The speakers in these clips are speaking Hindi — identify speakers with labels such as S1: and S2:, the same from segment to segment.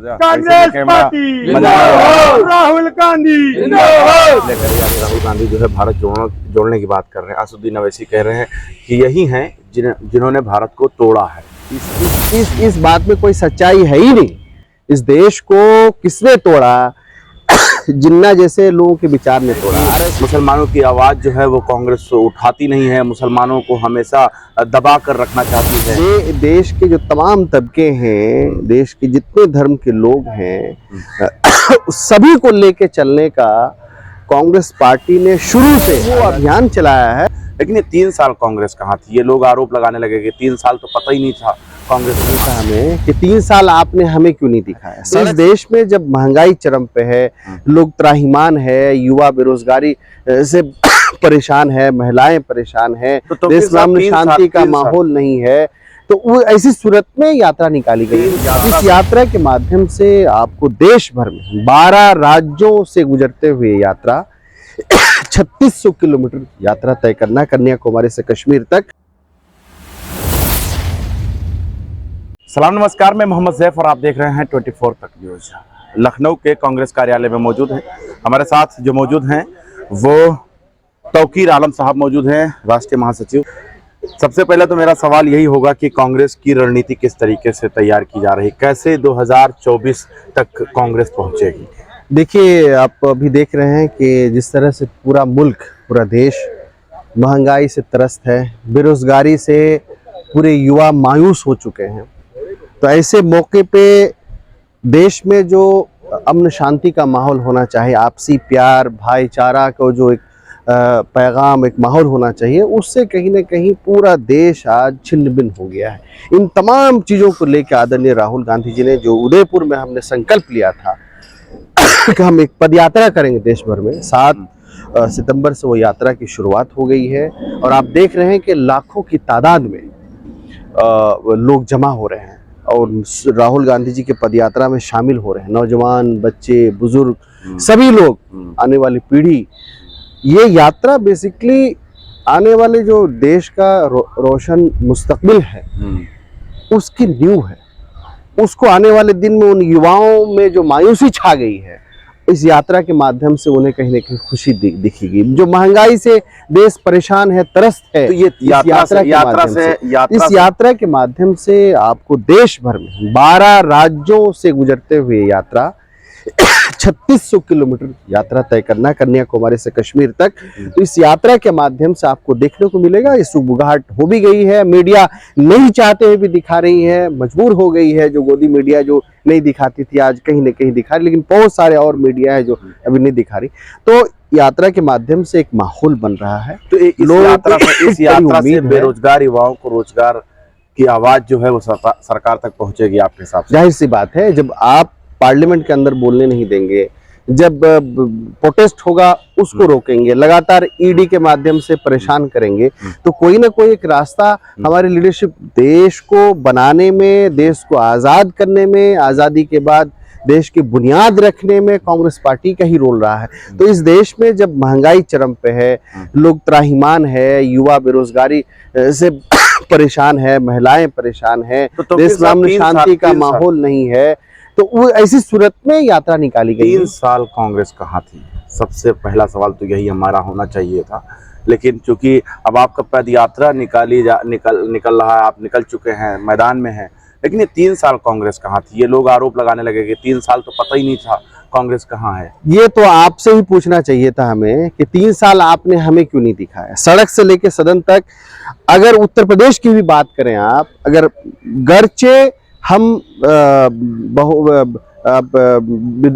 S1: कांग्रेस पार्टी राहुल गांधी
S2: राहुल गांधी जो है भारत जोड़ने की बात कर रहे हैं। असदुद्दीन अवैसी कह रहे हैं कि यही हैं जिन्होंने भारत को तोड़ा है।
S3: इस बात में कोई सच्चाई है ही नहीं। इस देश को किसने तोड़ा? जिन्ना जैसे लोगों के विचार ने तोड़ा।
S2: मुसलमानों की आवाज जो है वो कांग्रेस उठाती नहीं है, मुसलमानों को हमेशा दबा कर रखना चाहती है।
S3: देश के जो तमाम तबके हैं, देश के जितने धर्म के लोग हैं, सभी को लेके चलने का कांग्रेस पार्टी ने शुरू से वो अभियान चलाया है।
S2: लेकिन ये 3 साल कांग्रेस कहाँ थी? ये लोग आरोप लगाने लगे कि 3 साल तो पता ही नहीं था कांग्रेस ने।
S3: हमें कि 3 साल आपने हमें क्यों नहीं दिखाया? इस देश में जब महंगाई चरम पे है, लोग त्राहिमाम है, युवा बेरोजगारी से परेशान है, महिलाएं परेशान है, देश में शांति का माहौल नहीं है, तो वो ऐसी सूरत में यात्रा निकाली गई। इस यात्रा के माध्यम से आपको देश भर में 12 राज्यों से गुजरते हुए यात्रा 3600 किलोमीटर यात्रा तय करना, कन्याकुमारी से कश्मीर तक।
S2: सलाम नमस्कार, मैं मोहम्मद ज़ैफ और आप देख रहे हैं 24 तक न्यूज। लखनऊ के कांग्रेस कार्यालय में मौजूद हैं। हमारे साथ जो मौजूद हैं वो तौकीर आलम साहब मौजूद हैं, राष्ट्रीय महासचिव। सबसे पहले तो मेरा सवाल यही होगा कि कांग्रेस की रणनीति किस तरीके से तैयार की जा रही, कैसे 2024 तक कांग्रेस पहुंचेगी?
S3: देखिए, आप अभी देख रहे हैं कि जिस तरह से पूरा मुल्क, पूरा देश महंगाई से त्रस्त है, बेरोजगारी से पूरे युवा मायूस हो चुके हैं, तो ऐसे मौके पे देश में जो अमन शांति का माहौल होना चाहिए, आपसी प्यार भाईचारा का जो एक पैगाम, एक माहौल होना चाहिए, उससे कहीं ना कहीं पूरा देश आज छिन्न भिन्न हो गया है। इन तमाम चीज़ों को लेकर आदरणीय राहुल गांधी जी ने जो उदयपुर में हमने संकल्प लिया था कि हम एक पदयात्रा करेंगे देश भर में, 7 सितंबर से वो यात्रा की शुरुआत हो गई है और आप देख रहे हैं कि लाखों की तादाद में लोग जमा हो रहे हैं और राहुल गांधी जी के पदयात्रा में शामिल हो रहे हैं। नौजवान, बच्चे, बुजुर्ग, सभी लोग, आने वाली पीढ़ी। ये यात्रा बेसिकली आने वाले जो देश का रोशन मुस्तकबिल है उसकी नींव है। उसको आने वाले दिन में उन युवाओं में जो मायूसी छा गई है, इस यात्रा के माध्यम से उन्हें कहीं ना कहीं खुशी दिखेगी। जो महंगाई से देश परेशान है, त्रस्त है,
S2: तो ये
S3: इस यात्रा के माध्यम से आपको देश भर में 12 राज्यों से गुजरते हुए यात्रा 3600 किलोमीटर यात्रा तय करना, कन्याकुमारी से कश्मीर तक। तो इस यात्रा के माध्यम से आपको देखने को मिलेगा, ये सुगबुगाहट हो भी गई है, मीडिया नहीं चाहते हुए भी दिखा रही है, मजबूर हो गई है। जो गोदी मीडिया जो नहीं दिखाती थी आज कहीं ना कहीं दिखा रही, लेकिन बहुत सारे और मीडिया है जो अभी नहीं दिखा रही। तो यात्रा के माध्यम से एक माहौल बन रहा है।
S2: तो इस यात्रा से बेरोजगार युवाओं को रोजगार की आवाज जो है वो सरकार तक पहुंचेगी आपके हिसाब से?
S3: जाहिर सी बात है, जब आप पार्लियामेंट के अंदर बोलने नहीं देंगे, जब प्रोटेस्ट होगा उसको रोकेंगे, लगातार ईडी के माध्यम से परेशान करेंगे, तो कोई ना कोई एक रास्ता हमारी लीडरशिप देश को बनाने में, देश को आज़ाद करने में, आज़ादी के बाद देश की बुनियाद रखने में कांग्रेस पार्टी का ही रोल रहा है। तो इस देश में जब महंगाई चरम पे है, लोग त्राहिमाम है, युवा बेरोजगारी से परेशान है, महिलाएं परेशान है, देश में शांति का माहौल नहीं है, तो वो ऐसी सूरत में यात्रा निकाली गई।
S2: 3 साल कांग्रेस कहाँ थी? सबसे पहला सवाल तो यही हमारा होना चाहिए था। लेकिन चूंकि अब आपका पद यात्रा निकल रहा है, आप निकल चुके हैं, मैदान में हैं, लेकिन ये 3 साल कांग्रेस कहाँ थी? ये लोग आरोप लगाने लगे कि 3 साल तो पता ही नहीं था कांग्रेस कहाँ है।
S3: ये तो आपसे ही पूछना चाहिए था हमें कि 3 साल आपने हमें क्यों नहीं दिखाया? सड़क से लेके सदन तक, अगर उत्तर प्रदेश की भी बात करें आप, अगर गर्चे हम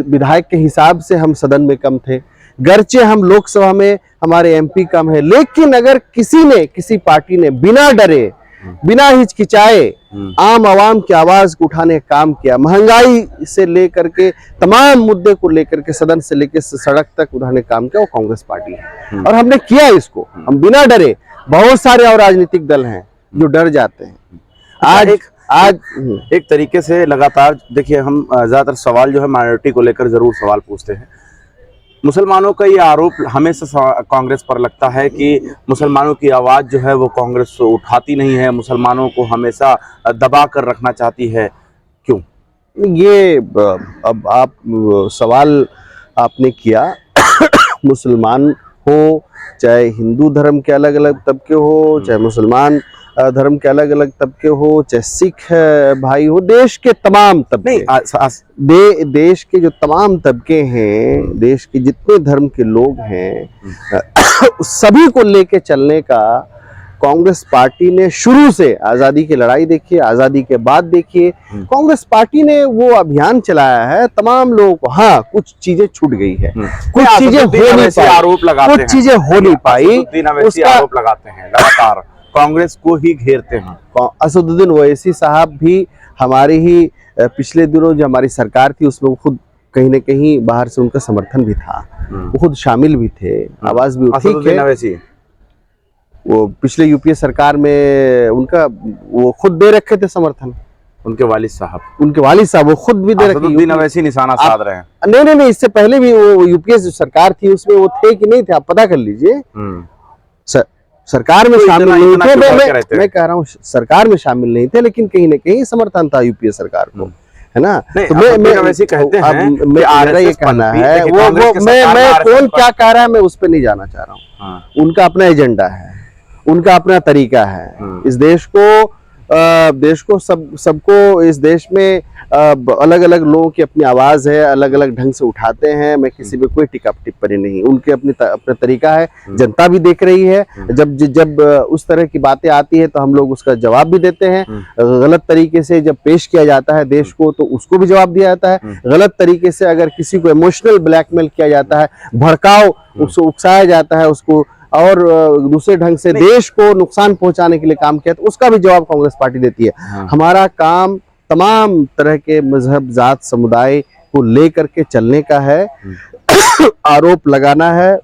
S3: विधायक के हिसाब से हम सदन में कम थे, गर्चे हम लोकसभा में हमारे एमपी कम है, लेकिन अगर किसी पार्टी ने बिना डरे, बिना हिचकिचाए आम आवाम की आवाज को उठाने का काम किया, महंगाई से लेकर के तमाम मुद्दे को लेकर के सदन से लेकर सड़क तक उठाने का काम किया, वो कांग्रेस पार्टी है। और हमने किया इसको, हम बिना डरे। बहुत सारे और राजनीतिक दल हैं जो डर जाते हैं। आज
S2: एक तरीके से लगातार देखिए, हम ज्यादातर सवाल जो है माइनॉरिटी को लेकर जरूर सवाल पूछते हैं। मुसलमानों का ये आरोप हमेशा कांग्रेस पर लगता है कि मुसलमानों की आवाज़ जो है वो कांग्रेस उठाती नहीं है, मुसलमानों को हमेशा दबा कर रखना चाहती है। क्यों?
S3: ये अब आप सवाल आपने किया मुसलमान हो, चाहे हिंदू धर्म के अलग अलग तबके हो, चाहे मुसलमान धर्म के अलग अलग तबके हो, चाहे सिख भाई हो, देश के तमाम तबके, देश के जो तमाम तबके हैं, देश के जितने धर्म के लोग हैं सभी को लेके चलने का कांग्रेस पार्टी ने शुरू से, आजादी की लड़ाई देखिए, आजादी के बाद देखिए, कांग्रेस पार्टी ने वो अभियान चलाया है तमाम लोगों को। हाँ, कुछ चीजें छूट गई है, कुछ चीजें हो नहीं पाई,
S2: आरोप लगाते
S3: कुछ चीजें हो नहीं पाई,
S2: उसका आरोप लगाते हैं लगातार, कांग्रेस को ही घेरते हैं।
S3: असदुद्दीन ओवैसी साहब भी हमारी ही पिछले दिनों जो हमारी सरकार थी उसमें वो खुद कहीं न कहीं बाहर से उनका समर्थन भी था, वो खुद शामिल भी थे, आवाज भी उठी है। वो पिछले यूपीए सरकार में उनका वो खुद दे रखे थे समर्थन,
S2: उनके वालिद साहब वो खुद भी दे रखे, अवैसी निशाना साध रहे हैं।
S3: नहीं, इससे पहले भी वो यूपीए जो सरकार थी उसमें वो थे कि नहीं थे, आप पता कर लीजिए। सरकार में शामिल नहीं थे, मैं कह रहा हूँ कहता में शामिल नहीं थे, लेकिन कहीं ना कहीं समर्थन था यूपीए सरकार को, है ना। तो मैं वैसे कहते हैं, मेरा ये कहना है, वो मैं कौन क्या कह रहा है मैं उस पर नहीं जाना चाह रहा हूँ। उनका अपना एजेंडा है, उनका अपना तरीका है। इस देश को सबको इस देश में अलग अलग लोगों की अपनी आवाज है, अलग अलग ढंग से उठाते हैं। मैं किसी पे कोई टिप्पणी नहीं, उनके अपना तरीका है, जनता भी देख रही है। जब उस तरह की बातें आती है तो हम लोग उसका जवाब भी देते हैं। गलत तरीके से जब पेश किया जाता है देश को तो उसको भी जवाब दिया जाता है। गलत तरीके से अगर किसी को इमोशनल ब्लैकमेल किया जाता है, भड़काव उसको उकसाया जाता है, उसको और दूसरे ढंग से देश को नुकसान पहुंचाने के लिए काम किया तो उसका भी जवाब कांग्रेस पार्टी देती है। हमारा काम तमाम तरह के मजहब, जात, समुदाय को लेकर के चलने का है। आरोप लगाना है,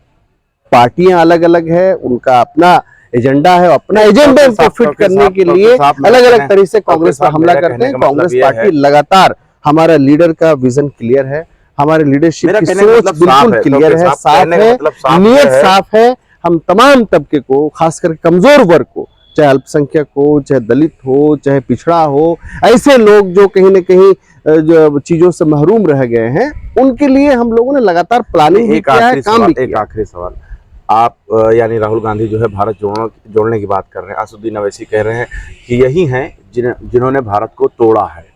S3: पार्टियां अलग अलग है, उनका अपना एजेंडा है, अपना एजेंडा को फिट करने के लिए अलग अलग तरीके से कांग्रेस पर हमला करते हैं। कांग्रेस पार्टी लगातार, हमारा लीडर का विजन क्लियर है, हमारे लीडरशिप की सोच बिल्कुल क्लियर है, साफ है, नियत साफ है। हम तमाम तबके को, खासकर कमजोर वर्ग को, चाहे अल्पसंख्यक हो, चाहे दलित हो, चाहे पिछड़ा हो, ऐसे लोग जो कहीं न कहीं जो चीजों से महरूम रह गए हैं, उनके लिए हम लोगों ने लगातार प्लानिंग भी किया है, काम भी किया।
S2: एक आखिरी सवाल, आप यानी राहुल गांधी जो है भारत जोड़ने की बात कर रहे हैं, असदुद्दीन ओवैसी कह रहे हैं कि यही हैं जिन्होंने भारत को तोड़ा है।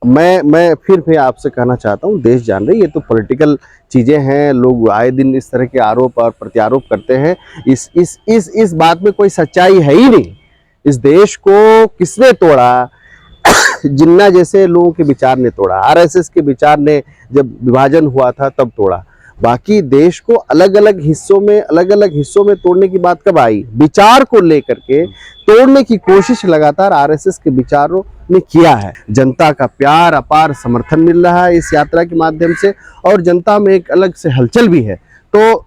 S3: मैं फिर आपसे कहना चाहता हूँ, देश जान रही, ये तो पॉलिटिकल चीजें हैं, लोग आए दिन इस तरह के आरोप और प्रत्यारोप करते हैं। इस बात में कोई सच्चाई है ही नहीं। इस देश को किसने तोड़ा? जिन्ना जैसे लोगों के विचार ने तोड़ा, आरएसएस के विचार ने जब विभाजन हुआ था तब तोड़ा। बाकी देश को अलग अलग हिस्सों में तोड़ने की बात कब आई? विचार को लेकर के तोड़ने की कोशिश लगातार आरएसएस के विचारों ने किया है। जनता का प्यार, अपार समर्थन मिल रहा है इस यात्रा के माध्यम से, और जनता में एक अलग से हलचल भी है। तो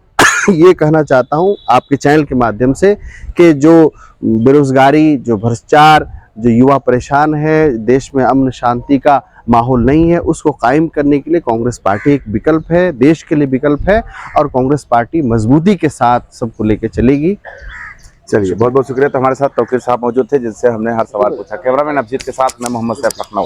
S3: ये कहना चाहता हूँ आपके चैनल के माध्यम से कि जो बेरोजगारी, जो भ्रष्टाचार, जो युवा परेशान है, देश में अमन शांति का माहौल नहीं है, उसको कायम करने के लिए कांग्रेस पार्टी एक विकल्प है, देश के लिए विकल्प है, और कांग्रेस पार्टी मजबूती के साथ सबको लेकर चलेगी।
S2: चलिए, बहुत बहुत शुक्रिया। तो हमारे साथ तौकीर साहब मौजूद थे, जिनसे हमने हर सवाल पूछा। कैमरामैन अभिजीत के साथ मैं मोहम्मद सैफ लखनऊ।